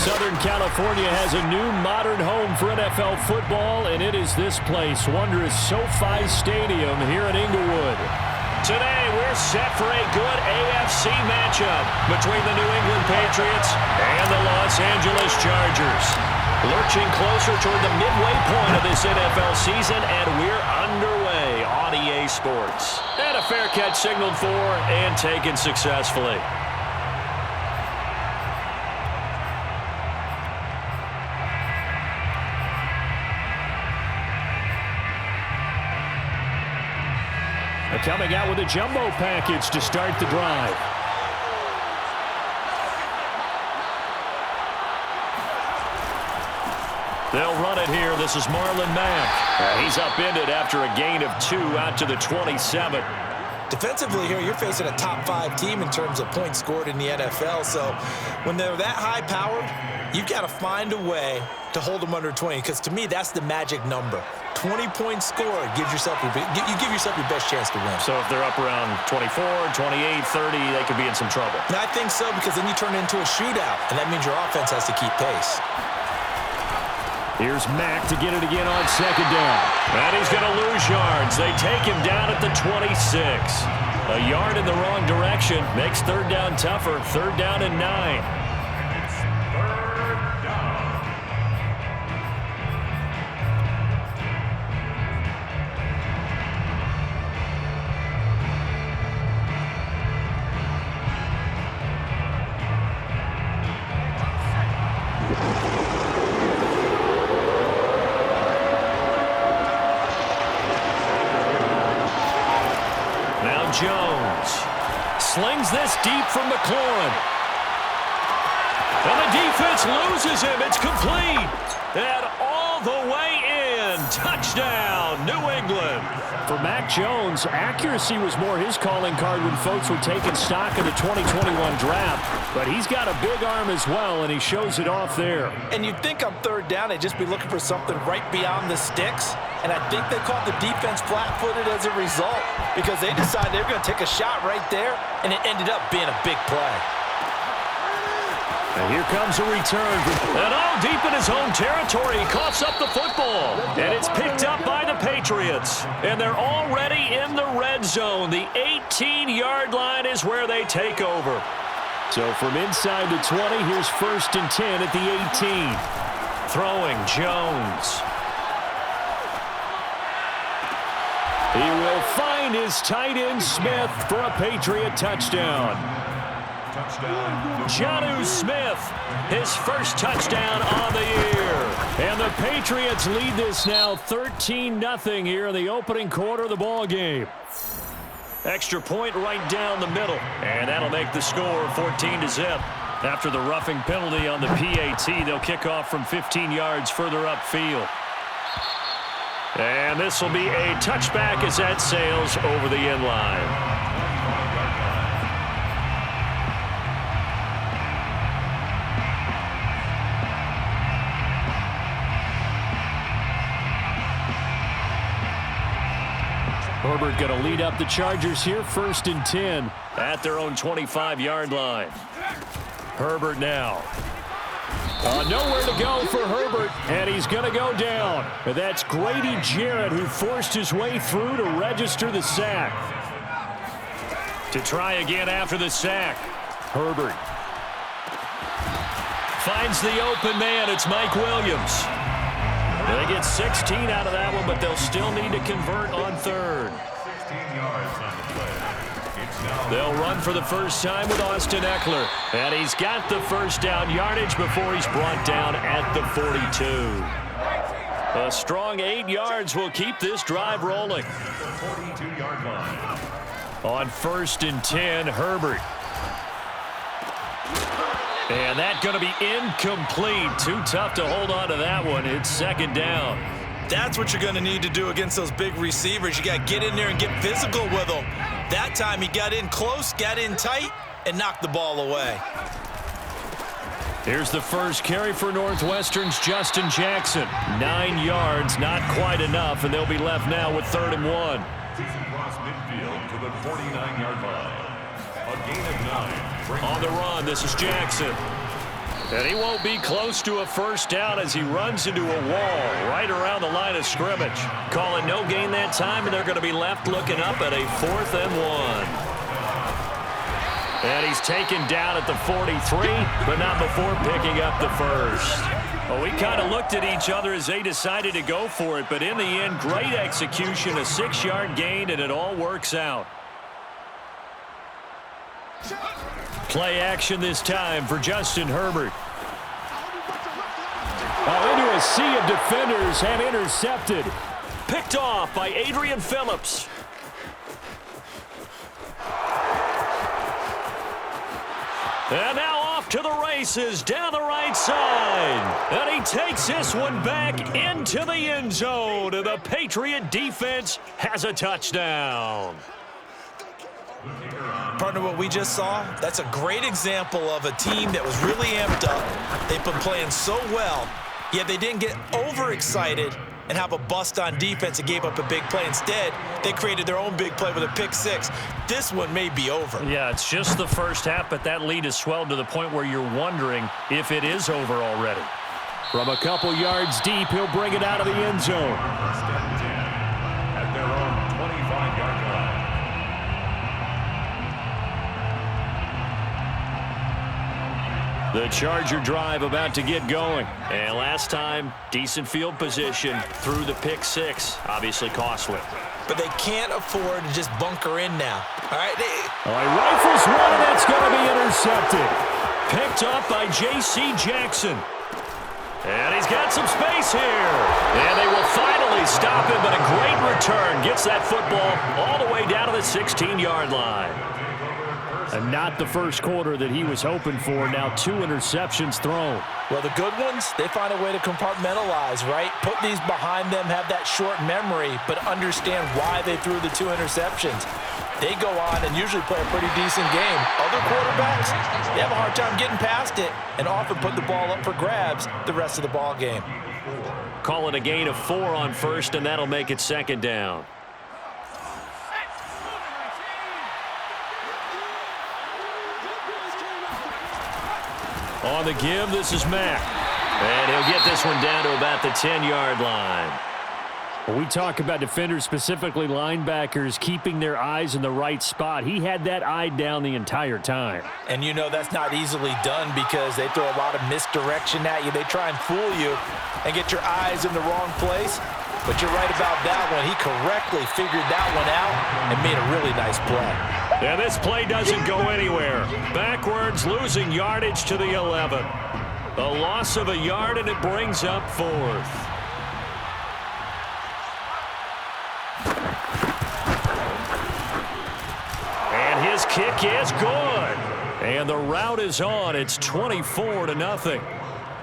Southern California has a new modern home for NFL football, and it is this place, wondrous SoFi Stadium here in Inglewood. Today, we're set for a good AFC matchup between the New England Patriots and the Los Angeles Chargers. Lurching closer toward the midway point of this NFL season, and we're underway on EA Sports. And a fair catch signaled for and taken successfully. Coming out with a jumbo package to start the drive. They'll run it here. This is Marlon Mack. He's upended after a gain of 2 out to the 27. Defensively here, you're facing a top 5 team in terms of points scored in the NFL. So when they're that high-powered, you've got to find a way to hold them under 20, because to me, that's the magic number. 20 points scored gives yourself you give yourself your best chance to win. So if they're up around 24, 28, 30, they could be in some trouble. And I think so, because then you turn it into a shootout, and that means your offense has to keep pace. Here's Mack to get it again on second down. And he's going to lose yards. They take him down at the 26. A yard in the wrong direction makes third down tougher. Third down and 9. Jones slings this deep from McLaurin. And the defense loses him. It's complete. And all the way in. Touchdown, New England. For Mac Jones, accuracy was more his calling card when folks were taking stock of the 2021 draft. But he's got a big arm as well, and he shows it off there. And you'd think on third down they'd just be looking for something right beyond the sticks. And I think they caught the defense flat-footed as a result, because they decided they were going to take a shot right there, and it ended up being a big play. And here comes a return. And all deep in his own territory, he coughs up the football. And it's picked up by the Patriots. And they're already in the red zone. The 18-yard line is where they take over. So from inside the 20, here's 1st and 10 at the 18. Throwing Jones. He will find his tight end Smith for a Patriot touchdown. Jonnu Smith, his first touchdown on the year. And the Patriots lead this now 13-0 here in the opening quarter of the ball game. Extra point right down the middle. And that'll make the score 14-0. After the roughing penalty on the PAT, they'll kick off from 15 yards further upfield. And this will be a touchback as that sails over the end line. Herbert going to lead up the Chargers here, 1st and 10 at their own 25-yard line. Herbert now. Nowhere to go for Herbert, and he's going to go down. And that's Grady Jarrett, who forced his way through to register the sack. To try again after the sack. Herbert finds the open man. It's Mike Williams. They get 16 out of that one, but they'll still need to convert on third. 16 yards on the play. They'll run for the first time with Austin Eckler. And he's got the first down yardage before he's brought down at the 42. A strong 8 yards will keep this drive rolling. 42-yard line. On 1st and 10, Herbert. And that's going to be incomplete. Too tough to hold on to that one. It's 2nd down. That's what you're going to need to do against those big receivers. You got to get in there and get physical with them. That time he got in close, got in tight, and knocked the ball away. Here's the first carry for Northwestern's Justin Jackson. 9 yards, not quite enough, and they'll be left now with 3rd and 1. Across midfield to the 49-yard line. A gain of 9. On the run, this is Jackson. And he won't be close to a first down as he runs into a wall right around the line of scrimmage. Calling no gain that time, and they're going to be left looking up at a 4th and 1. And he's taken down at the 43, but not before picking up the first. Well, we kind of looked at each other as they decided to go for it, but in the end, great execution, a 6-yard gain, and it all works out. Play action this time for Justin Herbert. Into a sea of defenders and intercepted. Picked off by Adrian Phillips. And now off to the races down the right side. And he takes this one back into the end zone. And the Patriot defense has a touchdown. Partner, what we just saw, that's a great example of a team that was really amped up. They've been playing so well, yet they didn't get overexcited and have a bust on defense and gave up a big play. Instead, they created their own big play with a pick 6. This one may be over. Yeah, it's just the first half, but that lead has swelled to the point where you're wondering if it is over already. From a couple yards deep, he'll bring it out of the end zone. First and 10 at their own 25-yard line. The Charger drive about to get going. And last time, decent field position through the pick 6. Obviously costly. But they can't afford to just bunker in now. All right? He rifles one, and that's going to be intercepted. Picked up by J.C. Jackson. And he's got some space here. And they will finally stop him, but a great return. Gets that football all the way down to the 16-yard line. And not the first quarter that he was hoping for. Now 2 interceptions thrown. Well, the good ones, they find a way to compartmentalize, right? Put these behind them, have that short memory, but understand why they threw the 2 interceptions. They go on and usually play a pretty decent game. Other quarterbacks, they have a hard time getting past it and often put the ball up for grabs the rest of the ball game. Call it a gain of 4 on first, and that'll make it 2nd down. On the give, this is Mack. And he'll get this one down to about the 10-yard line. When we talk about defenders, specifically linebackers, keeping their eyes in the right spot, he had that eye down the entire time. And you know that's not easily done because they throw a lot of misdirection at you. They try and fool you and get your eyes in the wrong place. But you're right about that one. He correctly figured that one out and made a really nice play. Yeah, this play doesn't go anywhere. Backwards, losing yardage to the 11. A loss of a yard, and it brings up 4th. And his kick is good. And the route is on. It's 24-0.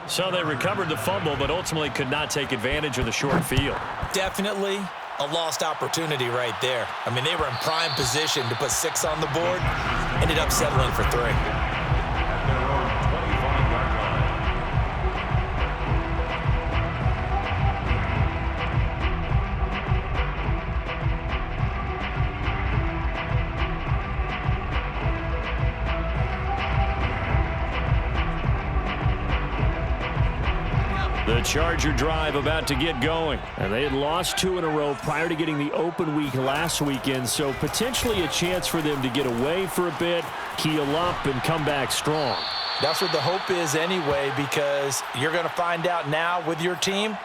So they recovered the fumble, but ultimately could not take advantage of the short field. Definitely a lost opportunity right there. I mean, they were in prime position to put 6 on the board. Ended up settling for 3. At their own 25-yard line. The Charger drive about to get going. And they had lost 2 in a row prior to getting the open week last weekend, so potentially a chance for them to get away for a bit, keel up, and come back strong. That's what the hope is anyway, because you're going to find out now with your team,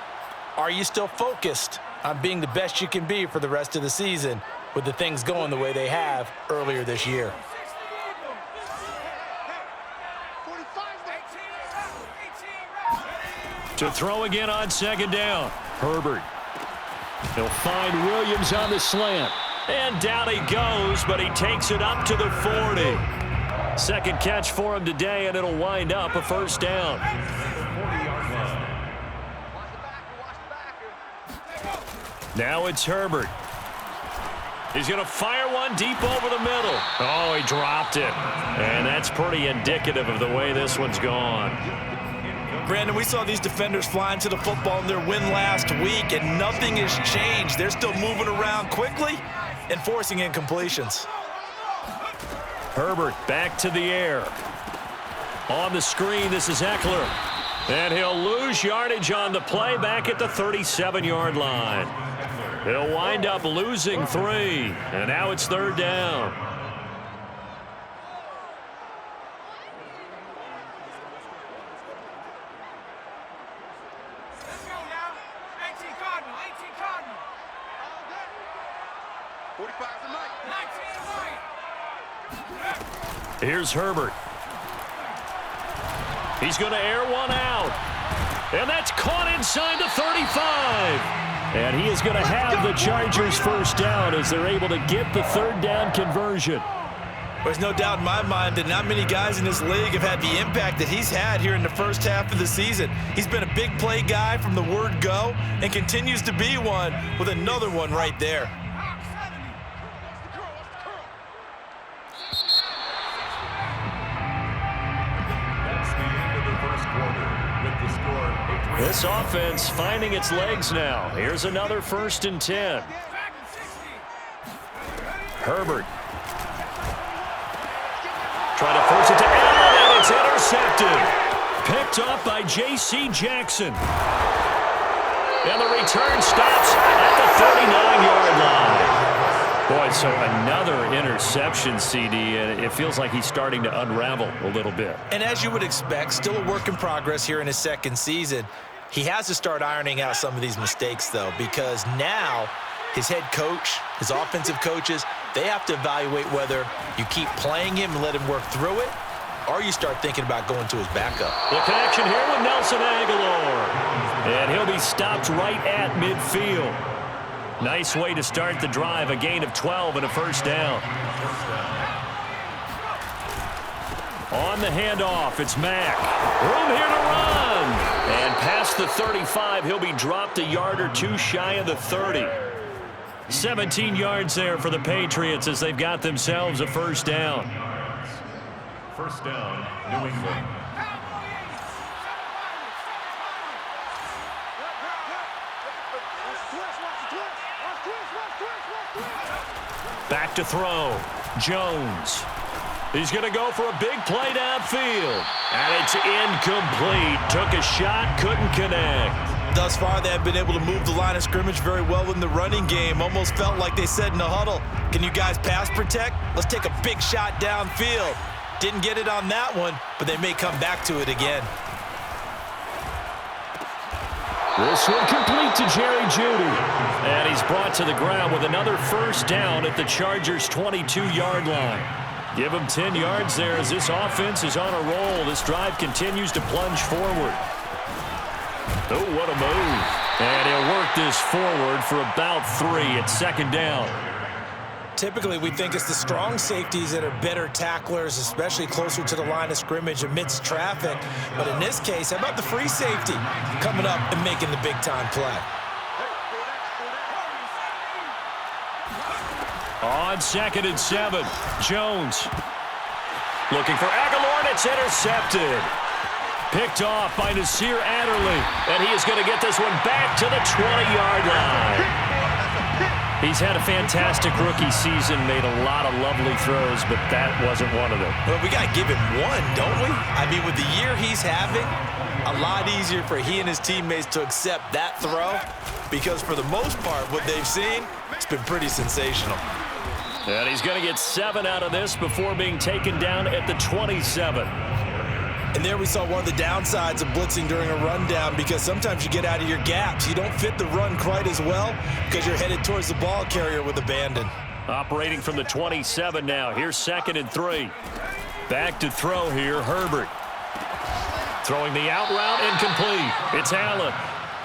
are you still focused on being the best you can be for the rest of the season with the things going the way they have earlier this year? To throw again on 2nd down. Herbert. He'll find Williams on the slant. And down he goes, but he takes it up to the 40. 2nd catch for him today, and it'll wind up a 1st down. 40-yard line. Now it's Herbert. He's going to fire one deep over the middle. Oh, he dropped it. And that's pretty indicative of the way this one's gone. Brandon, we saw these defenders flying to the football in their win last week, and nothing has changed. They're still moving around quickly and forcing incompletions. Herbert back to the air. On the screen, this is Eckler. And he'll lose yardage on the play back at the 37-yard line. He'll wind up losing 3. And now it's 3rd down. Here's Herbert. He's going to air one out. And that's caught inside the 35. And he is going to have the Chargers first down as they're able to get the 3rd down conversion. There's no doubt in my mind that not many guys in this league have had the impact that he's had here in the first half of the season. He's been a big play guy from the word go and continues to be one with another one right there. This offense finding its legs now. Here's another 1st and 10. Herbert. Trying to force it to Allen, and it's intercepted. Picked off by J.C. Jackson. And the return stops at the 39-yard line. Boy, so another interception, CD, and it feels like he's starting to unravel a little bit. And as you would expect, still a work in progress here in his 2nd season. He has to start ironing out some of these mistakes, though, because now his head coach, his offensive coaches, they have to evaluate whether you keep playing him and let him work through it, or you start thinking about going to his backup. The connection here with Nelson Aguilar. And he'll be stopped right at midfield. Nice way to start the drive, a gain of 12 and a 1st down. On the handoff, it's Mack. Room here to run. And past the 35, he'll be dropped a yard or 2 shy of the 30. 17 yards there for the Patriots as they've got themselves a 1st down. 1st down, New England. Back to throw. Jones. He's going to go for a big play downfield. And it's incomplete. Took a shot, couldn't connect. Thus far, they have been able to move the line of scrimmage very well in the running game. Almost felt like they said in the huddle, can you guys pass protect? Let's take a big shot downfield. Didn't get it on that one, but they may come back to it again. This one complete to Jerry Jeudy. And he's brought to the ground with another 1st down at the Chargers' 22-yard line. Give him 10 yards there as this offense is on a roll. This drive continues to plunge forward. Oh, what a move. And he'll work this forward for about 3 at 2nd down. Typically, we think it's the strong safeties that are better tacklers, especially closer to the line of scrimmage amidst traffic. But in this case, how about the free safety coming up and making the big-time play? On 2nd and 7, Jones looking for Aguilar, and it's intercepted. Picked off by Nasir Adderley, and he is going to get this one back to the 20-yard line. He's had a fantastic rookie season, made a lot of lovely throws, but that wasn't one of them. Well, we got to give him one, don't we? I mean, with the year he's having, a lot easier for he and his teammates to accept that throw because for the most part, what they've seen, it's been pretty sensational. And he's going to get 7 out of this before being taken down at the 27. And there we saw one of the downsides of blitzing during a rundown because sometimes you get out of your gaps. You don't fit the run quite as well because you're headed towards the ball carrier with abandon. Operating from the 27 now. Here's 2nd and 3. Back to throw here, Herbert. Throwing the out route, incomplete. It's Allen.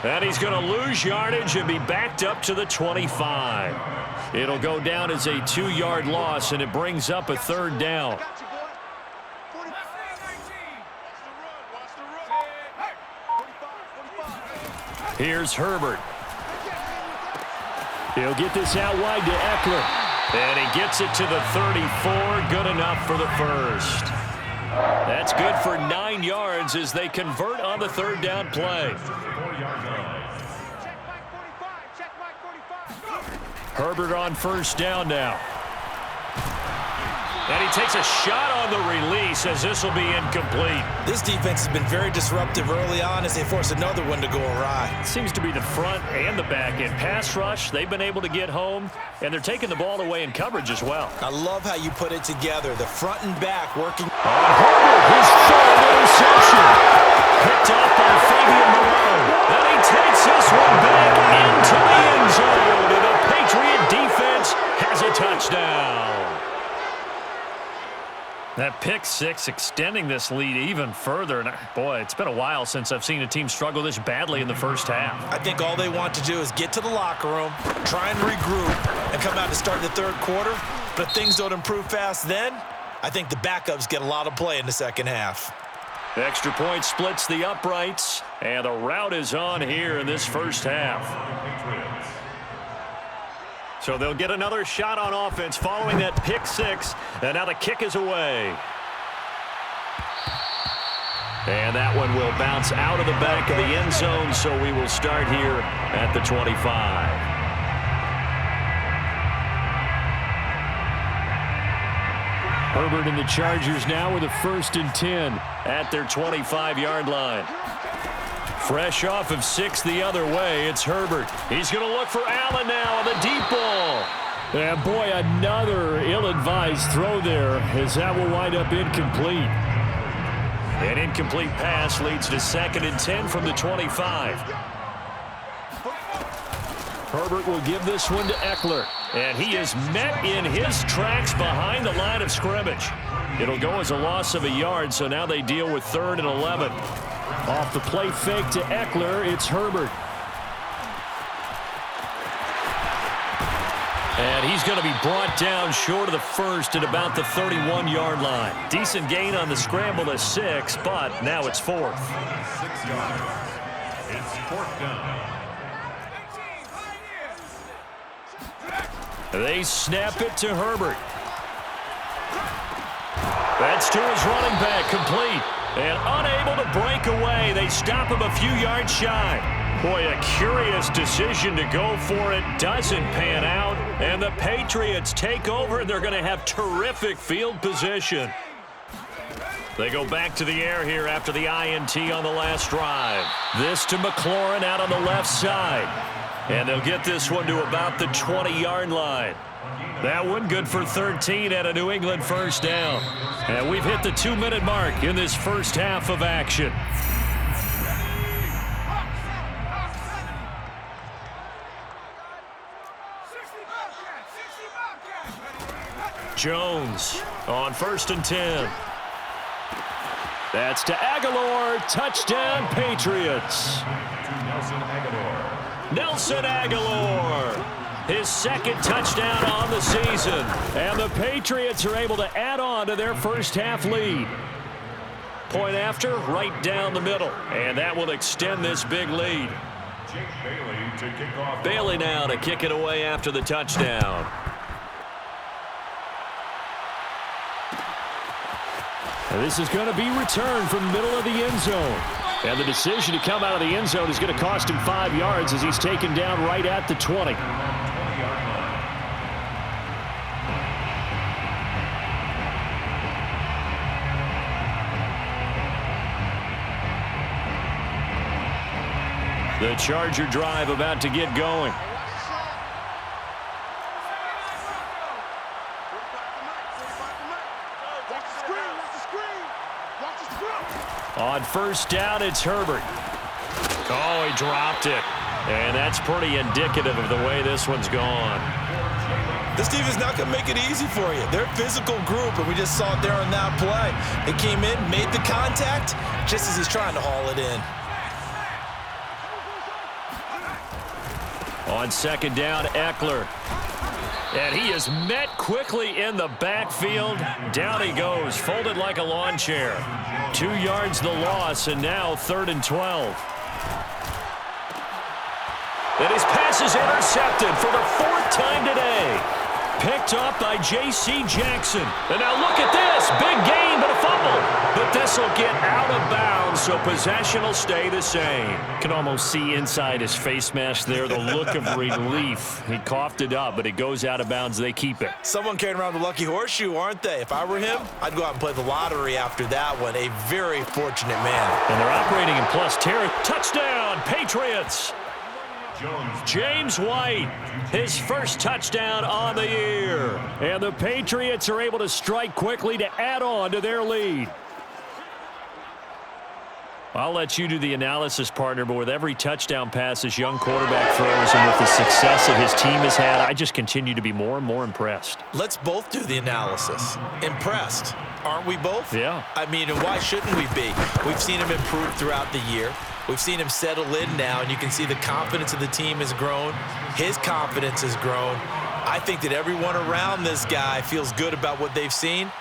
And he's going to lose yardage and be backed up to the 25. It'll go down as a 2-yard loss, and it brings up a 3rd down. Here's Herbert. He'll get this out wide to Eckler. And he gets it to the 34. Good enough for the 1st. That's good for 9 yards as they convert on the 3rd down play. Herbert on 1st down now. And he takes a shot on the release as this will be incomplete. This defense has been very disruptive early on as they force another one to go awry. Seems to be the front and the back end. Pass rush, they've been able to get home, and they're taking the ball away in coverage as well. I love how you put it together. The front and back working. On Herbert, his third interception. Picked up by Fabian Moreau. And he takes this one back into the end zone. And the Patriot defense has a touchdown. That pick six extending this lead even further. And boy, it's been a while since I've seen a team struggle this badly in the first half. I think all they want to do is get to the locker room, try and regroup, and come out to start the third quarter. But if things don't improve fast then, I think the backups get a lot of play in the second half. The extra point splits the uprights, and the route is on here in this first half. So they'll get another shot on offense following that pick six, and now the kick is away. And that one will bounce out of the back of the end zone, so we will start here at the 25. Herbert and the Chargers now with a 1st and 10 at their 25-yard line. Fresh off of 6 the other way, it's Herbert. He's going to look for Allen now on the deep ball. And boy, another ill-advised throw there as that will wind up incomplete. An incomplete pass leads to 2nd and 10 from the 25. Herbert will give this one to Eckler. And he is met in his tracks behind the line of scrimmage. It'll go as a loss of a yard, so now they deal with 3rd and 11. Off the play fake to Eckler, it's Herbert. And he's going to be brought down short of the first at about the 31-yard line. Decent gain on the scramble to 6, but now it's 4th. 6 yards. It's 4th down. They snap it to Herbert. That's to his running back, complete. And unable to break away. They stop him a few yards shy. Boy, a curious decision to go for it. Doesn't pan out. And the Patriots take over, and they're going to have terrific field position. They go back to the air here after the INT on the last drive. This to McLaurin out on the left side. And they'll get this one to about the 20-yard line. That one good for 13 at a New England 1st down. And we've hit the 2-minute mark in this first half of action. Jones on 1st and 10. That's to Aguilar. Touchdown, Patriots. Nelson Aguilar, his 2nd touchdown on the season. And the Patriots are able to add on to their first half lead. Point after, right down the middle. And that will extend this big lead. Bailey now to kick it away after the touchdown. And this is going to be returned from the middle of the end zone. And the decision to come out of the end zone is going to cost him 5 yards as he's taken down right at the 20. The Charger drive about to get going. On 1st down, it's Herbert. Oh, he dropped it. And that's pretty indicative of the way this one's gone. This team is not going to make it easy for you. They're a physical group, and we just saw it there on that play. They came in, made the contact, just as he's trying to haul it in. On 2nd down, Eckler. And he is met quickly in the backfield. Down he goes, folded like a lawn chair. 2 yards the loss, and now 3rd and 12. And his pass is intercepted for the 4th time today. Picked up by J.C. Jackson. And now look at this. Big gain, but a fumble. But this will get out of bounds, so possession will stay the same. Can almost see inside his face mask there, the look of relief. He coughed it up, but it goes out of bounds. They keep it. Someone carrying around the lucky horseshoe, aren't they? If I were him, I'd go out and play the lottery after that one. A very fortunate man. And they're operating in plus territory. Touchdown, Patriots. James White, his first touchdown on the year. And the Patriots are able to strike quickly to add on to their lead. I'll let you do the analysis, partner, but with every touchdown pass this young quarterback throws and with the success that his team has had, I just continue to be more and more impressed. Let's both do the analysis. Impressed. Aren't we both? Yeah. I mean, and why shouldn't we be? We've seen him improve throughout the year. We've seen him settle in now, and you can see the confidence of the team has grown. His confidence has grown. I think that everyone around this guy feels good about what they've seen,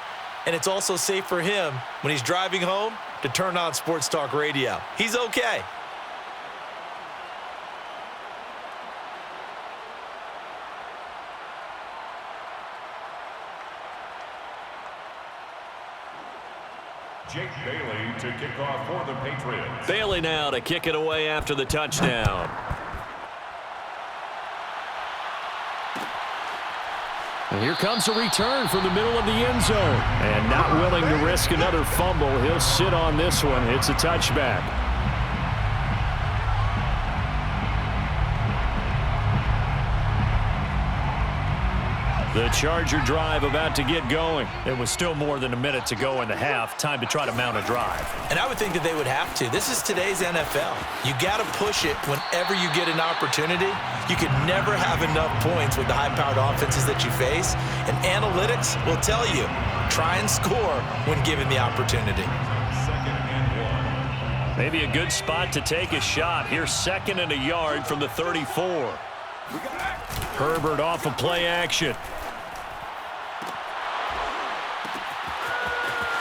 and it's also safe for him when he's driving home to turn on Sports Talk Radio. He's okay. Jake Bailey to kick off for the Patriots. Bailey now to kick it away after the touchdown. And here comes a return from the middle of the end zone. And not willing to risk another fumble, he'll sit on this one. It's a touchback. The Charger drive about to get going. It was still more than a minute to go in the half. Time to try to mount a drive. And I would think that they would have to. This is today's NFL. You got to push it whenever you get an opportunity. You can never have enough points with the high-powered offenses that you face. And analytics will tell you, try and score when given the opportunity. Maybe a good spot to take a shot. Here's 2nd and a yard from the 34. Herbert off of play action.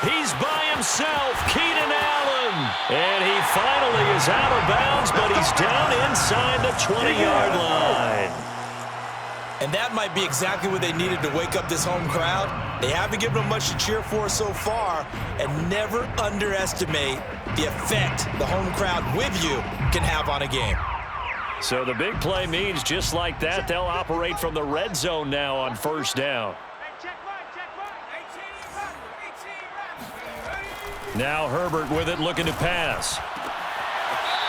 He's by himself, Keenan Allen. And he finally is out of bounds, but he's down inside the 20-yard line. And that might be exactly what they needed to wake up this home crowd. They haven't given them much to cheer for so far, and never underestimate the effect the home crowd with you can have on a game. So the big play means just like that, they'll operate from the red zone now on 1st down. Now Herbert with it, looking to pass.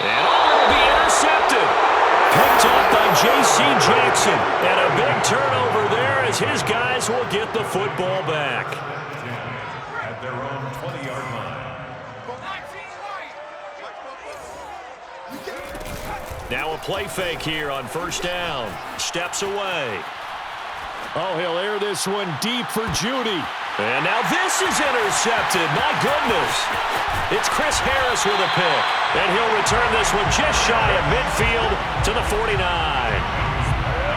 And it'll be intercepted. Picked up by J.C. Jackson. And a big turnover there as his guys will get the football back. At their own 20-yard line. Now a play fake here on 1st down. Steps away. Oh, he'll air this one deep for Judy. And now this is intercepted. My goodness. It's Chris Harris with a pick. And he'll return this one just shy of midfield to the 49.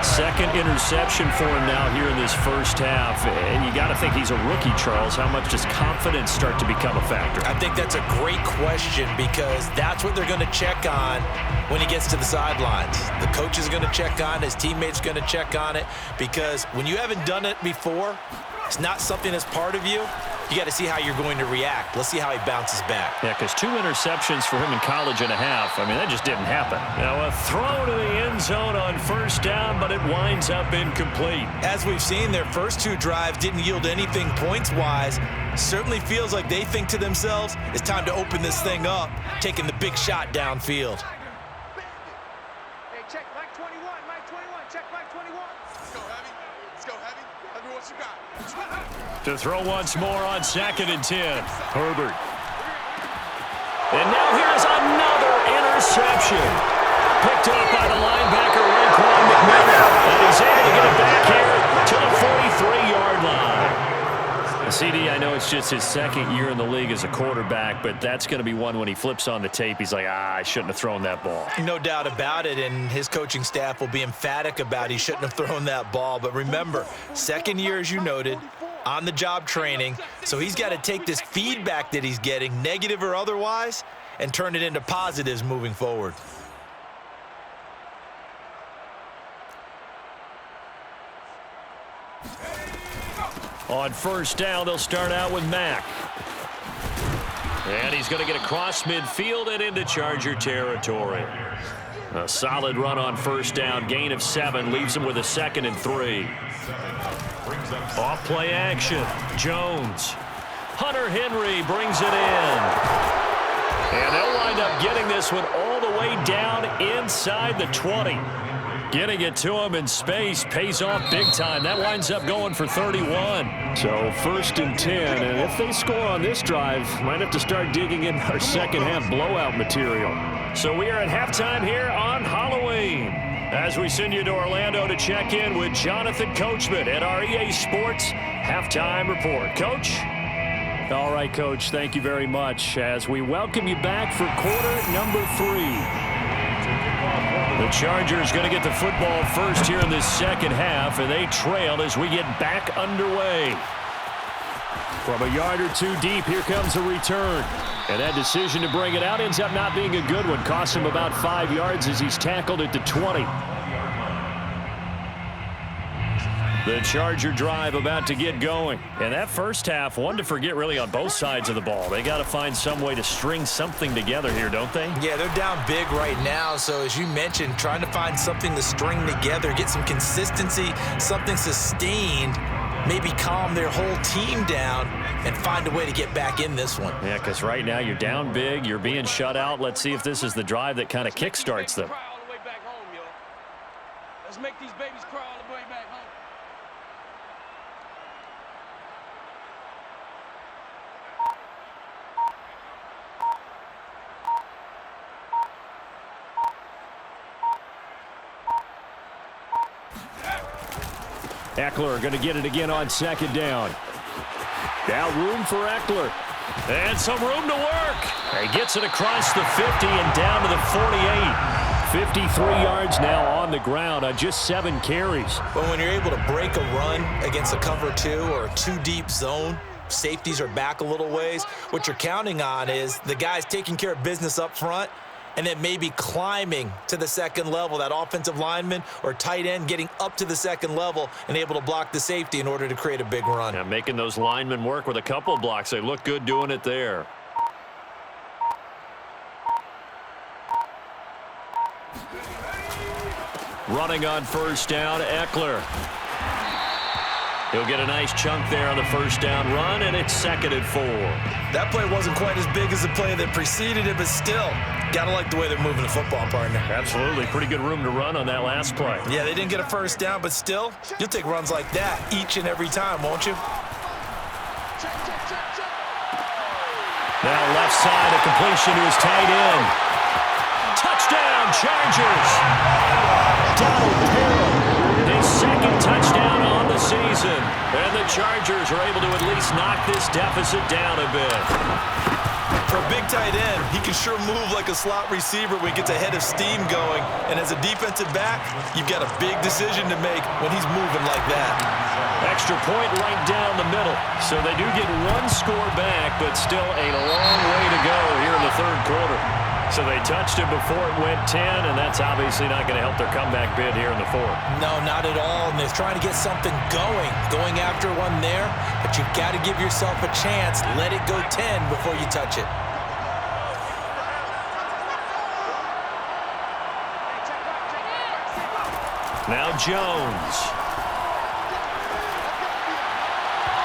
2nd interception for him now here in this 1st half. And you got to think he's a rookie, Charles. How much does confidence start to become a factor? I think that's a great question because that's what they're going to check on when he gets to the sidelines. The coach is going to check on, his teammates are going to check on it because when you haven't done it before, it's not something that's part of you. You got to see how you're going to react. Let's see how he bounces back. Yeah, because 2 interceptions for him in college and a half. I mean, that just didn't happen. Now a throw to the end zone on 1st down, but it winds up incomplete. As we've seen, their first 2 drives didn't yield anything points-wise. Certainly feels like they think to themselves, it's time to open this thing up, taking the big shot downfield. Hey, check Mike 21, Mike 21, check Mike 21. Let's go, Heavy. Let's go, Heavy. Heavy, what you got? To throw once more on 2nd and 10. Herbert. And now here's another interception. Picked up by the linebacker, Raekwon McMillan. And he's able to get it back here to the 43-yard line. CD, I know it's just his 2nd year in the league as a quarterback, but that's going to be one when he flips on the tape, he's like, I shouldn't have thrown that ball. No doubt about it, and his coaching staff will be emphatic about he shouldn't have thrown that ball. But remember, 2nd year, as you noted, on-the-job training, so he's got to take this feedback that he's getting, negative or otherwise, and turn it into positives moving forward. On first down, they'll start out with Mack. And he's going to get across midfield and into Charger territory. A solid run on first down, gain of 7, leaves him with a 2nd and 3. Off play action, Jones. Hunter Henry brings it in. And they'll wind up getting this one all the way down inside the 20. Getting it to him in space pays off big time. That winds up going for 31. So 1st and 10, and if they score on this drive, might have to start digging in our second half blowout material. So we are at halftime here on Halloween, as we send you to Orlando to check in with Jonathan Coachman at our EA Sports Halftime Report. Coach? All right, Coach, thank you very much as we welcome you back for quarter number 3. The Chargers going to get the football first here in this second half, and they trail as we get back underway. From a yard or 2 deep, here comes a return. And that decision to bring it out ends up not being a good one. Costs him about 5 yards as he's tackled at the 20. The Charger drive about to get going. And that first half, one to forget really on both sides of the ball. They got to find some way to string something together here, don't they? Yeah, they're down big right now. So as you mentioned, trying to find something to string together, get some consistency, something sustained, maybe calm their whole team down and find a way to get back in this one. Yeah, because right now you're down big, you're being shut out. Let's see if this is the drive that kind of kickstarts them. Let's make these babies cry all the way back home. Eckler going to get it again on 2nd down. Now room for Eckler. And some room to work. He gets it across the 50 and down to the 48. 53 yards now on the ground on just 7 carries. But when you're able to break a run against a cover 2 or a 2-deep zone, safeties are back a little ways. What you're counting on is the guys taking care of business up front and then maybe climbing to the 2nd level, that offensive lineman or tight end getting up to the 2nd level and able to block the safety in order to create a big run. Yeah, making those linemen work with a couple blocks. They look good doing it there. Running on first down, Eckler. He'll get a nice chunk there on the first down run, and it's 2nd and 4. That play wasn't quite as big as the play that preceded it, but still, gotta like the way they're moving the football, partner. Absolutely. Pretty good room to run on that last play. Yeah, they didn't get a first down, but still, you'll take runs like that each and every time, won't you? Now left side, a completion to his tight end. Touchdown, Chargers! Donald Carroll, his 2nd touchdown on the season. And the Chargers are able to at least knock this deficit down a bit. For a big tight end, he can sure move like a slot receiver when he gets a head of steam going. And as a defensive back, you've got a big decision to make when he's moving like that. Extra point right down the middle. So they do get 1 score back, but still a long way to go here in the 3rd quarter. So they touched it before it went 10, and that's obviously not going to help their comeback bid here in the 4th. No, not at all. And they're trying to get something going after one there. But you've got to give yourself a chance. Let it go 10 before you touch it. Now Jones.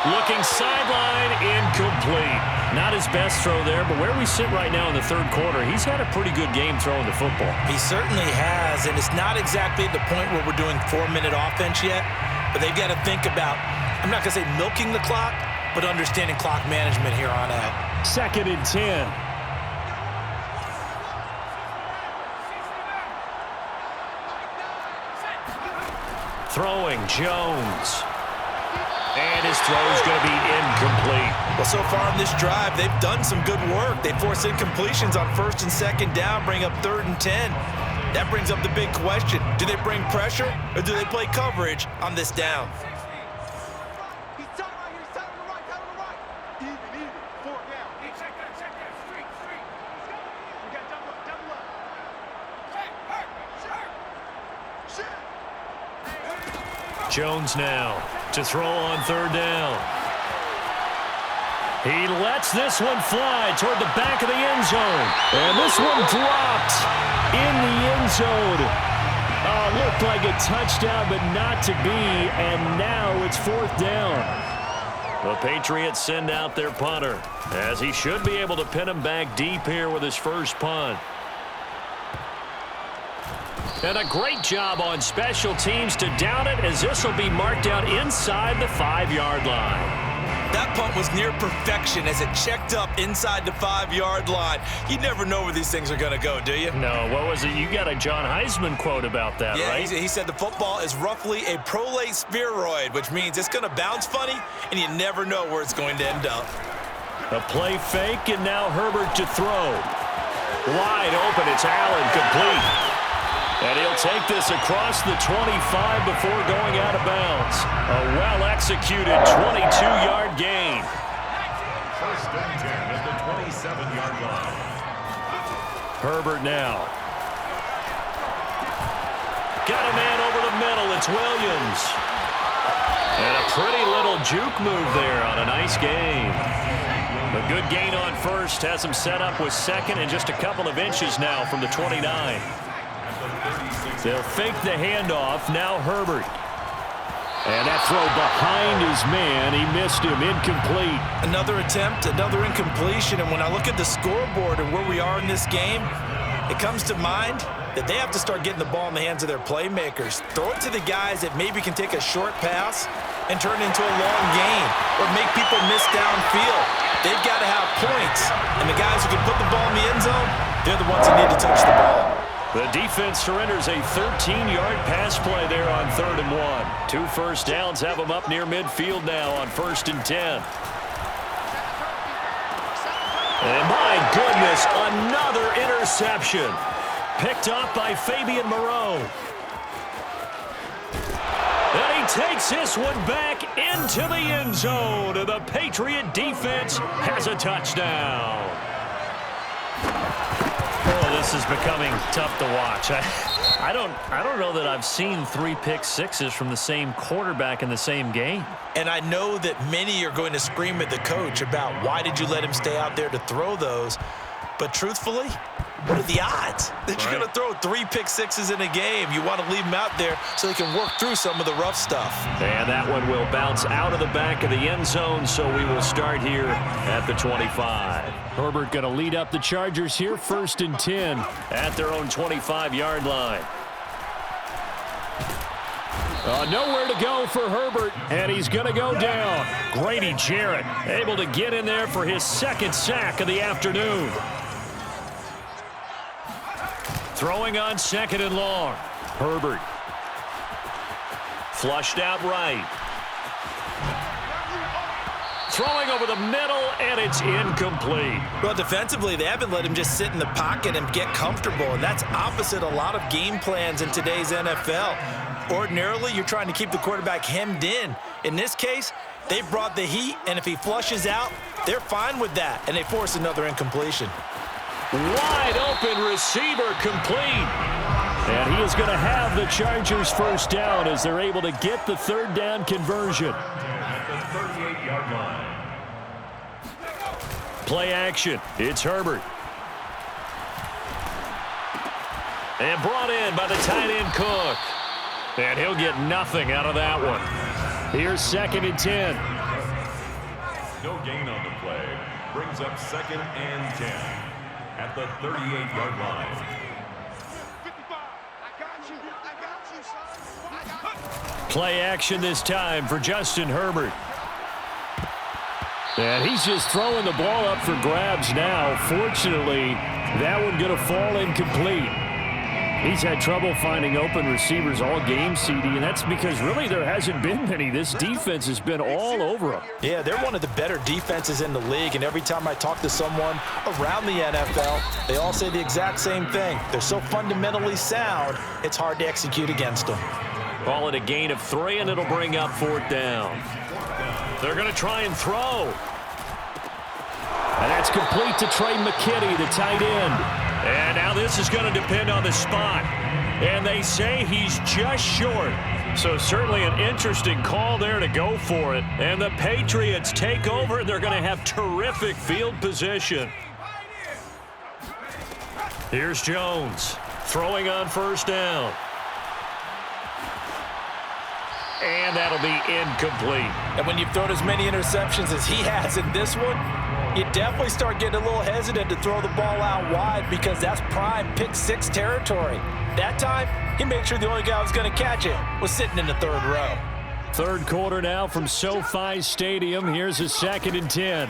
Looking sideline, incomplete. Not his best throw there, but where we sit right now in the 3rd quarter, he's had a pretty good game throwing the football. He certainly has, and it's not exactly at the point where we're doing 4-minute offense yet, but they've got to think about, I'm not going to say milking the clock, but understanding clock management here on out. 2nd and 10. Throwing, Jones. And his throw is going to be incomplete. Well, so far in this drive, they've done some good work. They force incompletions on 1st and 2nd down, bring up 3rd and 10. That brings up the big question. Do they bring pressure or do they play coverage on this down? He's tight right here. He's tight on the right. Tight on the right. Even. 4 down. Hey, check that. Street. Let's go. We got double up. Hey, sure. Jones now to throw on third down. He lets this one fly toward the back of the end zone. And this one dropped in the end zone. Looked like a touchdown, but not to be. And now it's fourth down. The Patriots send out their punter, as he should be able to pin him back deep here with his first punt. And a great job on special teams to down it, as this will be marked out inside the 5-yard line. That punt was near perfection as it checked up inside the 5-yard line. You never know where these things are going to go, do you? No, what was it? You got a John Heisman quote about that, yeah, right? He said the football is roughly a prolate spheroid, which means it's going to bounce funny, and you never know where it's going to end up. A play fake, and now Herbert to throw. Wide open, it's Allen, complete. And he'll take this across the 25 before going out of bounds. A well-executed 22-yard gain. First and 10 at the 27-yard line. Herbert now. Got a man over the middle. It's Williams. And a pretty little juke move there on a nice gain. A good gain on first has him set up with second and just a couple of inches now from the 29. They'll fake the handoff. Now Herbert. And that throw behind his man. He missed him. Incomplete. Another attempt, another incompletion. And when I look at the scoreboard and where we are in this game, it comes to mind that they have to start getting the ball in the hands of their playmakers. Throw it to the guys that maybe can take a short pass and turn it into a long gain or make people miss downfield. They've got to have points. And the guys who can put the ball in the end zone, they're the ones who need to touch the ball. The defense surrenders a 13-yard pass play there on 3rd and 1. 2 first downs have them up near midfield now on 1st and 10. And my goodness, another interception. Picked up by Fabian Moreau. And he takes this one back into the end zone. The Patriot defense has a touchdown. Oh, this is becoming tough to watch. I don't know that I've seen 3 pick sixes from the same quarterback in the same game. And I know that many are going to scream at the coach about why did you let him stay out there to throw those. But truthfully, what are the odds that you're going to throw 3 pick sixes in a game? You want to leave him out there so he can work through some of the rough stuff. And that one will bounce out of the back of the end zone, so we will start here at the 25. Herbert going to lead up the Chargers here, 1st and 10. At their own 25-yard line. Nowhere to go for Herbert, and he's going to go down. Grady Jarrett able to get in there for his 2nd sack of the afternoon. Throwing on 2nd and long. Herbert. Flushed out right. Throwing over the middle, and it's incomplete. Well, defensively, they haven't let him just sit in the pocket and get comfortable, and that's opposite a lot of game plans in today's NFL. Ordinarily, you're trying to keep the quarterback hemmed in. In this case, they brought the heat, and if he flushes out, they're fine with that, and they force another incompletion. Wide open receiver, complete. And he is going to have the Chargers first down as they're able to get the 3rd down conversion. At the 38-yard line. Play action. It's Herbert. And brought in by the tight end Cook. And he'll get nothing out of that one. Here's 2nd and 10. No gain on the play. Brings up 2nd and 10 at the 38-yard line. 55. I got you, son. I got you. Play action this time for Justin Herbert. And he's just throwing the ball up for grabs now. Fortunately, that one going to fall incomplete. He's had trouble finding open receivers all game, CD, and that's because really there hasn't been many. This defense has been all over him. Yeah, they're one of the better defenses in the league, and every time I talk to someone around the NFL, they all say the exact same thing. They're so fundamentally sound, it's hard to execute against them. Call it a gain of 3, and it'll bring up 4th down. They're going to try and throw. And that's complete to Trey McKitty, the tight end. And now this is going to depend on the spot. And they say he's just short. So certainly an interesting call there to go for it. And the Patriots take over. They're going to have terrific field position. Here's Jones throwing on first down. And that'll be incomplete. And when you've thrown as many interceptions as he has in this one, you definitely start getting a little hesitant to throw the ball out wide because that's prime pick six territory. That time, he made sure the only guy who was going to catch it was sitting in the third row. Third quarter now from SoFi Stadium. Here's a 2nd and 10.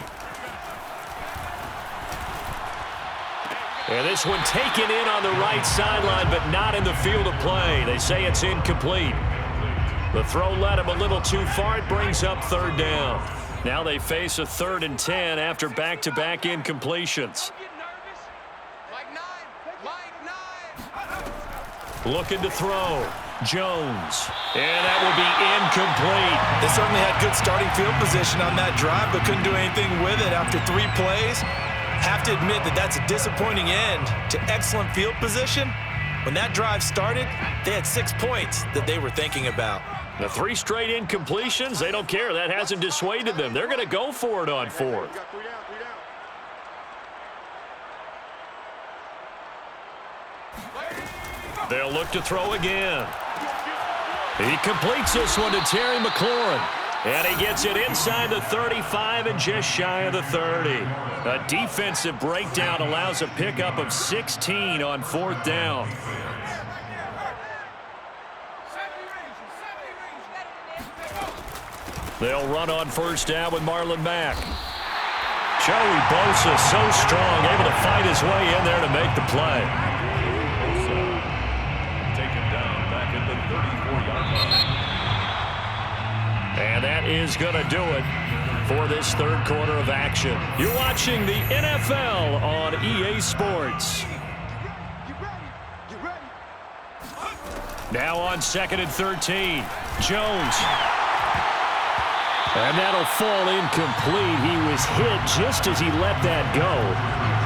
And this one taken in on the right sideline, but not in the field of play. They say it's incomplete. The throw led him a little too far. It brings up third down. Now they face a 3rd and 10 after back-to-back incompletions. Looking to throw. Jones. And that will be incomplete. They certainly had good starting field position on that drive, but couldn't do anything with it after 3 plays. Have to admit that that's a disappointing end to excellent field position. When that drive started, they had 6 points that they were thinking about. The 3 straight incompletions, they don't care. That hasn't dissuaded them. They're going to go for it on 4th. They'll look to throw again. He completes this one to Terry McLaurin. And he gets it inside the 35 and just shy of the 30. A defensive breakdown allows a pickup of 16 on 4th down. They'll run on first down with Marlon Mack. Joey Bosa so strong, able to fight his way in there to make the play. Taken down back at the 34-yard line. And that is going to do it for this third quarter of action. You're watching the NFL on EA Sports. Now on 2nd and 13, Jones. And that'll fall incomplete. He was hit just as he let that go.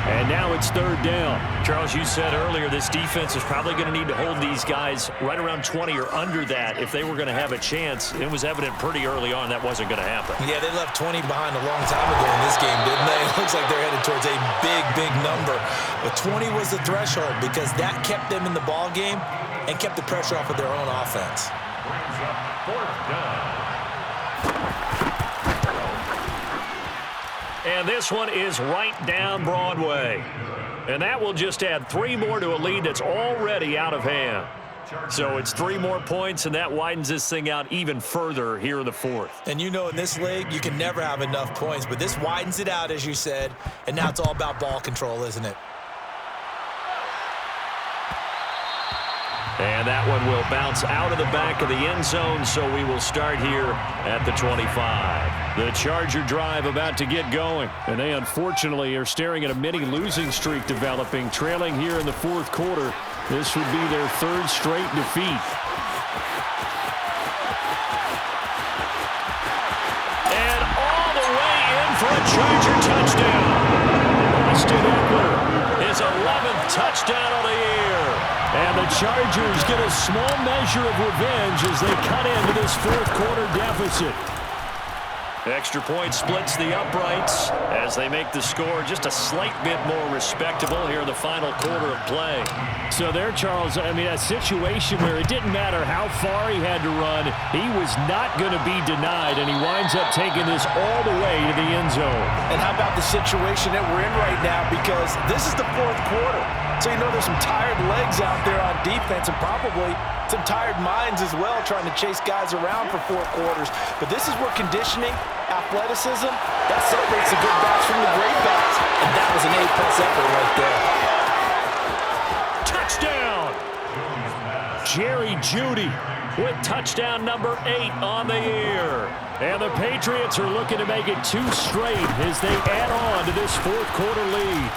And now it's 3rd down. Charles, you said earlier this defense is probably going to need to hold these guys right around 20 or under that if they were going to have a chance. It was evident pretty early on that wasn't going to happen. Yeah, they left 20 behind a long time ago in this game, didn't they? It looks like they're headed towards a big, big number. But 20 was the threshold because that kept them in the ball game and kept the pressure off of their own offense. Brings up 4th down. And this one is right down Broadway. And that will just add 3 more to a lead that's already out of hand. So it's 3 more points, and that widens this thing out even further here in the 4th. And you know in this league, you can never have enough points, but this widens it out, as you said, and now it's all about ball control, isn't it? And that one will bounce out of the back of the end zone, so we will start here at the 25. The Charger drive about to get going, and they unfortunately are staring at a mini losing streak developing, trailing here in the 4th quarter. This would be their 3rd straight defeat. And all the way in for a Charger touchdown. Austin Eckler, his 11th touchdown of the year. And the Chargers get a small measure of revenge as they cut into this 4th quarter deficit. Extra point splits the uprights as they make the score just a slight bit more respectable here in the final quarter of play. So there, Charles, I mean, a situation where it didn't matter how far he had to run, he was not going to be denied, and he winds up taking this all the way to the end zone. And how about the situation that we're in right now, because this is the 4th quarter. So you know there's some tired legs out there on defense and probably some tired minds as well trying to chase guys around for 4 quarters. But this is where conditioning, athleticism, that separates the good backs from the great backs. And that was an A-plus effort right there. Touchdown! Jerry Jeudy with touchdown number 8 on the year. And the Patriots are looking to make it 2 straight as they add on to this 4th quarter lead.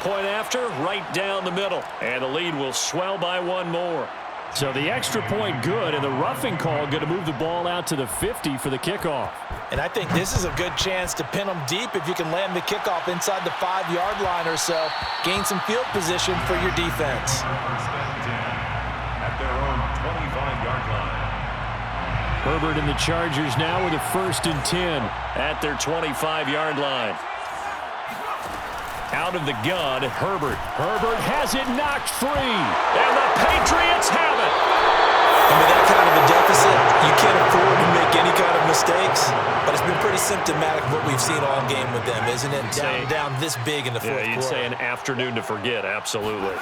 Point after, right down the middle. And the lead will swell by 1 more. So the extra point good, and the roughing call going to move the ball out to the 50 for the kickoff. And I think this is a good chance to pin them deep if you can land the kickoff inside the 5-yard line or so. Gain some field position for your defense. First and 10 at their own 25-yard line. Herbert and the Chargers now with a 1st and 10 at their 25-yard line. Out of the gun, Herbert. Herbert has it knocked free. And the Patriots have it. And with that kind of a deficit, you can't afford to make any kind of mistakes. But it's been pretty symptomatic of what we've seen all game with them, isn't it? Down this big in the fourth you'd quarter. say an afternoon to forget, absolutely.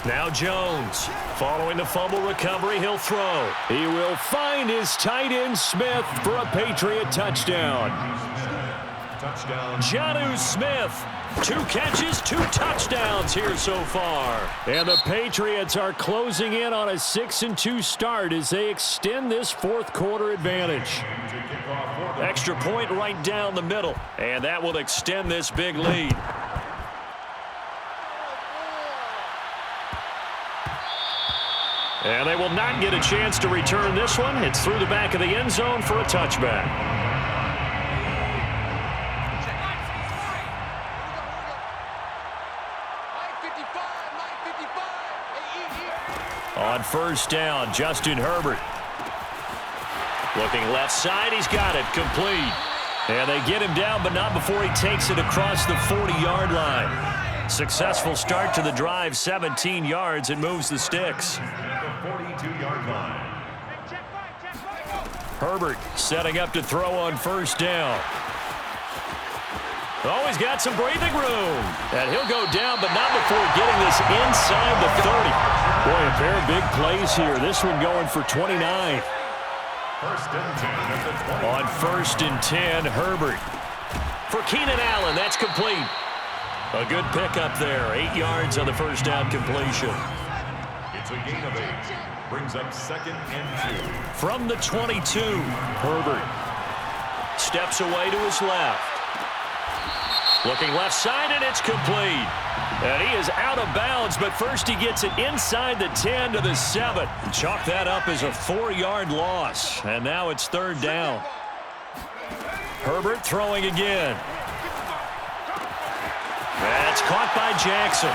Now Jones, following the fumble recovery, he'll throw. He will find his tight end Smith for a Patriot touchdown. Touchdown. Jonnu Smith, 2 catches, 2 touchdowns here so far. And the Patriots are closing in on a 6-2 start as they extend this fourth quarter advantage. Extra point right down the middle, and that will extend this big lead. And they will not get a chance to return this one. It's through the back of the end zone for a touchback. On first down, Justin Herbert. Looking left side, he's got it, complete. And they get him down, but not before he takes it across the 40-yard line. Successful start to the drive, 17 yards, and moves the sticks. The 42-yard line. Herbert setting up to throw on first down. Oh, he's got some breathing room. And he'll go down, but not before getting this inside the 30. Boy, a pair of big plays here. This one going for 29. First and 10 at the 20. On first and 10, Herbert. For Keenan Allen, that's complete. A good pickup there. 8 yards on the first down completion. It's a gain of 8. Brings up 2nd and 2. From the 22, Herbert steps away to his left. Looking left side, and it's complete. And he is out of bounds, but first he gets it inside the 10 to the 7. Chalk that up as a 4-yard loss. And now it's 3rd down. Herbert throwing again. That's caught by Jackson.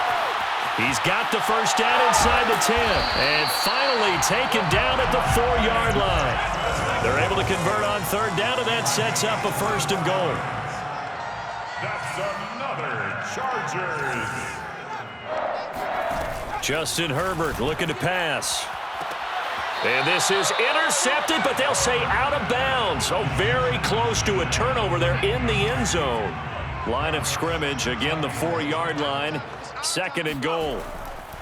He's got the first down inside the 10. And finally taken down at the 4-yard line. They're able to convert on 3rd down, and that sets up a 1st and goal. That's another Chargers. Justin Herbert looking to pass. And this is intercepted, but they'll say out of bounds. Oh, very close to a turnover there in the end zone. Line of scrimmage, again the 4-yard line. 2nd and goal.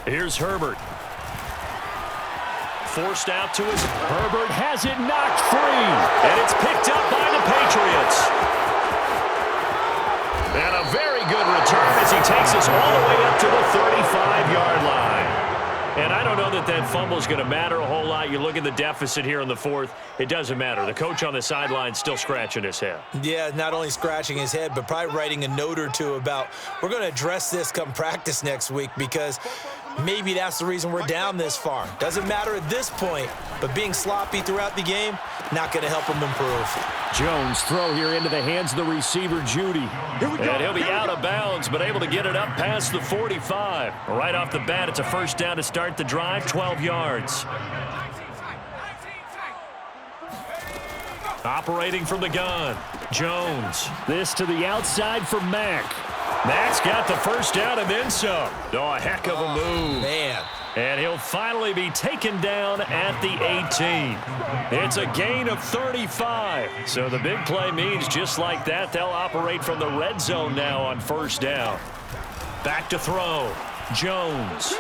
Here's Herbert. Forced out to his... Herbert has it knocked free. And it's picked up by the Patriots. And a very good return as he takes us all the way up to the 35-yard line. And I don't know that that fumble is going to matter a whole lot. You look at the deficit here in the 4th. It doesn't matter. The coach on the sideline still scratching his head. Yeah, not only scratching his head, but probably writing a note or two about we're going to address this come practice next week because maybe that's the reason we're down this far. Doesn't matter at this point, but being sloppy throughout the game, not going to help him improve. Jones throw here into the hands of the receiver, Judy. And he'll be out of bounds, but able to get it up past the 45. Right off the bat, it's a first down to start the drive, 12 yards. Operating from the gun, Jones. This to the outside for Mack. Mack's got the first down and then some. Oh, a heck of a move. Man. And he'll finally be taken down at the 18. It's a gain of 35. So the big play means just like that, they'll operate from the red zone now on first down. Back to throw. Jones.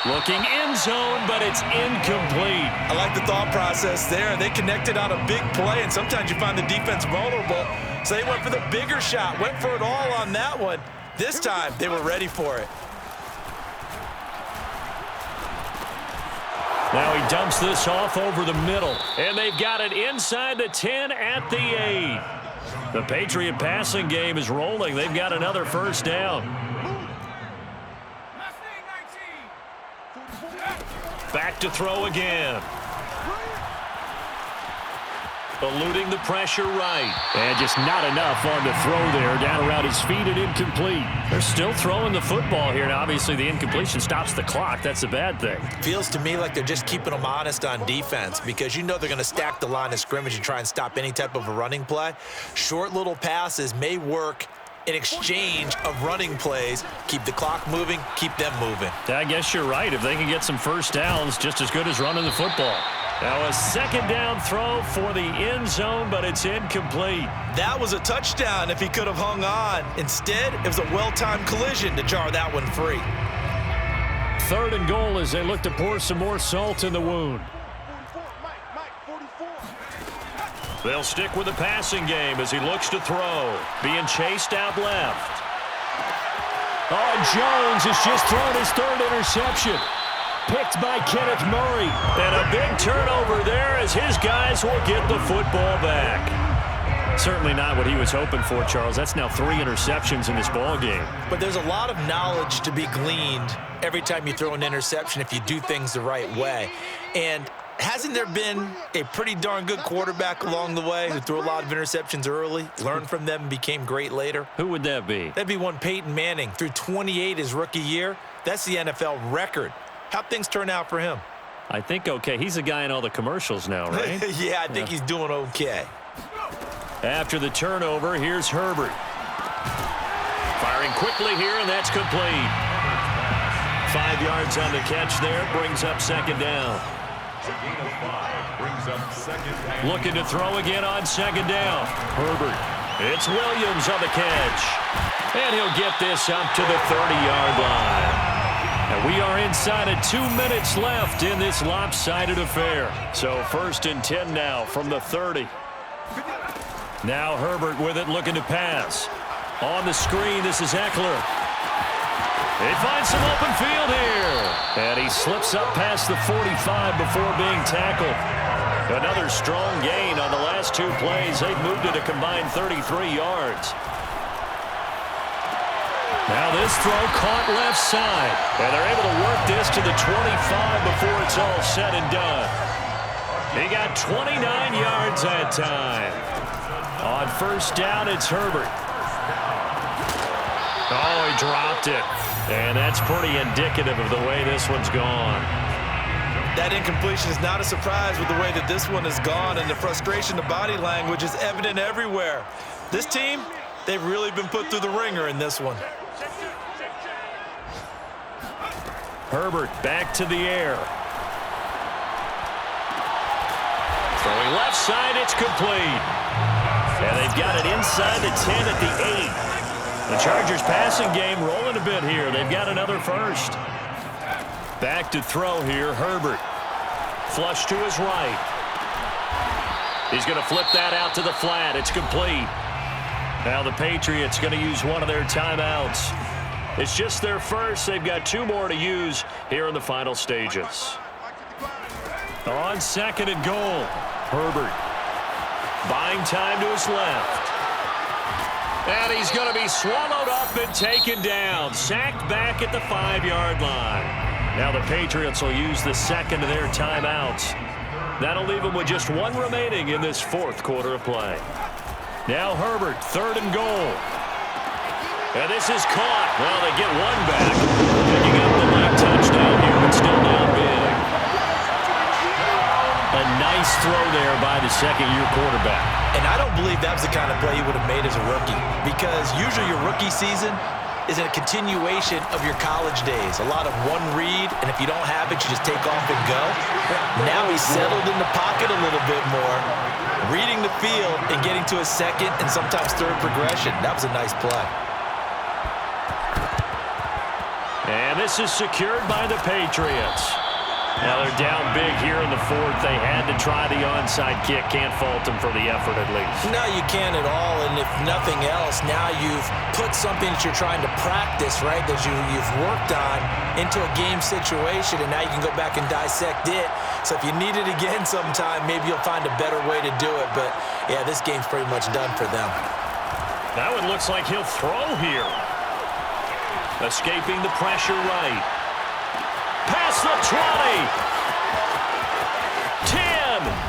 Looking end zone, but it's incomplete. I like the thought process there. They connected on a big play, and sometimes you find the defense vulnerable. So they went for the bigger shot, went for it all on that one. This time, they were ready for it. Now he dumps this off over the middle, and they've got it inside the 10 at the 8. The Patriot passing game is rolling. They've got another first down. Back to throw again. Eluding the pressure right. And just not enough on the throw there. Down around his feet and incomplete. They're still throwing the football here. Now, obviously, the incompletion stops the clock. That's a bad thing. Feels to me like they're just keeping them honest on defense because you know they're going to stack the line of scrimmage and try and stop any type of a running play. Short little passes may work in exchange of running plays. Keep the clock moving, keep them moving. I guess you're right. If they can get some first downs, just as good as running the football. Now a second down throw for the end zone, but it's incomplete. That was a touchdown if he could have hung on. Instead, it was a well-timed collision to jar that one free. 3rd and goal as they look to pour some more salt in the wound. 44. They'll stick with the passing game as he looks to throw. Being chased out left. Oh, Jones has just thrown his 3rd interception. Picked by Kenneth Murray. And a big turnover there as his guys will get the football back. Certainly not what he was hoping for, Charles. That's now 3 interceptions in this ball game. But there's a lot of knowledge to be gleaned every time you throw an interception if you do things the right way. And hasn't there been a pretty darn good quarterback along the way who threw a lot of interceptions early, learned from them, and became great later? Who would that be? That'd be one Peyton Manning. Threw 28 his rookie year. That's the NFL record. How'd things turn out for him? I think okay. He's a guy in all the commercials now, right? Yeah, I think he's doing okay. After the turnover, here's Herbert. Firing quickly here, and that's complete. 5 yards on the catch there, brings up 2nd down. Gain of 5 brings up 2nd. Looking to throw again on 2nd down. Herbert. It's Williams on the catch. And he'll get this up to the 30-yard line. And we are inside of 2 minutes left in this lopsided affair. So 1st and 10 now from the 30. Now Herbert with it, looking to pass. On the screen, this is Eckler. He finds some open field here. And he slips up past the 45 before being tackled. Another strong gain on the last 2 plays. They've moved it a combined 33 yards. Now this throw caught left side. And they're able to work this to the 25 before it's all said and done. He got 29 yards that time. On 1st down, it's Herbert. Oh, he dropped it. And that's pretty indicative of the way this one's gone. That incompletion is not a surprise with the way that this one has gone, and the frustration, the body language is evident everywhere. This team, they've really been put through the ringer in this one. Herbert back to the air. Throwing left side, it's complete. And they've got it inside the 10 at the 8. The Chargers passing game rolling a bit here. They've got another first. Back to throw here, Herbert. Flush to his right. He's going to flip that out to the flat. It's complete. Now the Patriots going to use one of their timeouts. It's just their first. They've got 2 more to use here in the final stages. On 2nd and goal, Herbert. Buying time to his left. And he's going to be swallowed up and taken down. Sacked back at the 5-yard line. Now the Patriots will use the 2nd of their timeouts. That'll leave them with just 1 remaining in this 4th quarter of play. Now Herbert, 3rd and goal. And this is caught. Well, they get 1 back. Picking up the late touchdown here, but still down big. A nice throw there by the 2nd-year quarterback. And I don't believe that was the kind of play he would have made as a rookie, because usually your rookie season is a continuation of your college days. A lot of one read, and if you don't have it, you just take off and go. Now he's settled in the pocket a little bit more, reading the field and getting to a 2nd and sometimes 3rd progression. That was a nice play. And this is secured by the Patriots. Now they're down big here in the 4th. They had to try the onside kick. Can't fault them for the effort at least. No, you can't at all. And if nothing else, now you've put something that you're trying to practice, right, that you've worked on into a game situation, and now you can go back and dissect it. So if you need it again sometime, maybe you'll find a better way to do it. But, yeah, this game's pretty much done for them. That one looks like he'll throw here. Escaping the pressure right. Past the 20.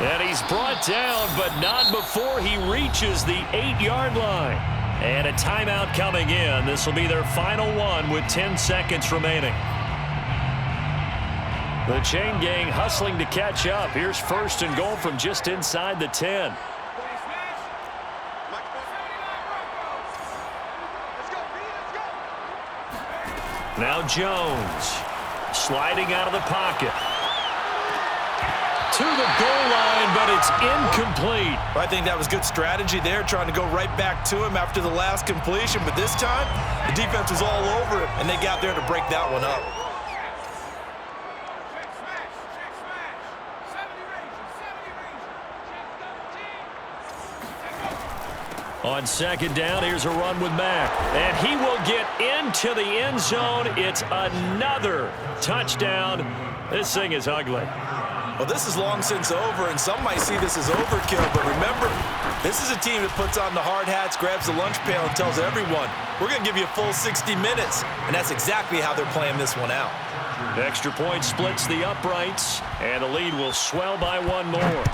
And he's brought down, but not before he reaches the 8-yard line. And a timeout coming in. This will be their final one with 10 seconds remaining. The chain gang hustling to catch up. Here's 1st and goal from just inside the 10. Now Jones sliding out of the pocket. To the goal line, but it's incomplete. I think that was good strategy there, trying to go right back to him after the last completion. But this time, the defense was all over him, and they got there to break that one up. On 2nd down, here's a run with Mack. And he will get into the end zone. It's another touchdown. This thing is ugly. Well, this is long since over, and some might see this as overkill. But remember, this is a team that puts on the hard hats, grabs the lunch pail, and tells everyone, we're going to give you a full 60 minutes. And that's exactly how they're playing this one out. The extra point splits the uprights, and the lead will swell by one more.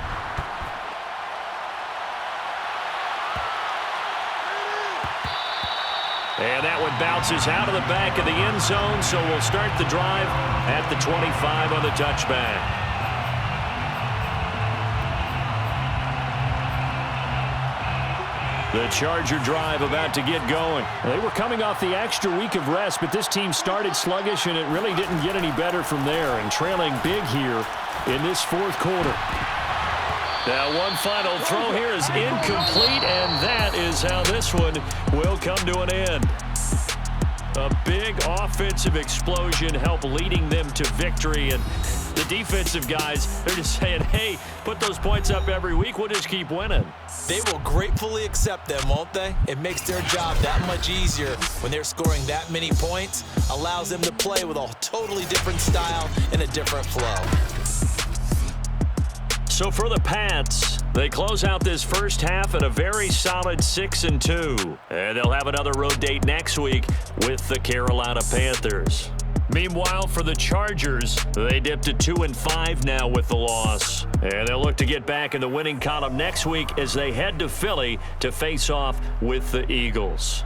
And that one bounces out of the back of the end zone, so we'll start the drive at the 25 on the touchback. The Charger drive about to get going. They were coming off the extra week of rest, but this team started sluggish, and it really didn't get any better from there, and trailing big here in this 4th quarter. Now one final throw here is incomplete, and that is how this one will come to an end. A big offensive explosion helped leading them to victory, and the defensive guys, they're just saying, hey, put those points up every week, we'll just keep winning. They will gratefully accept them, won't they? It makes their job that much easier when they're scoring that many points, allows them to play with a totally different style and a different flow. So for the Pats, they close out this first half at a very solid 6-2. And they'll have another road date next week with the Carolina Panthers. Meanwhile, for the Chargers, they dipped to 2-5 now with the loss. And they'll look to get back in the winning column next week as they head to Philly to face off with the Eagles.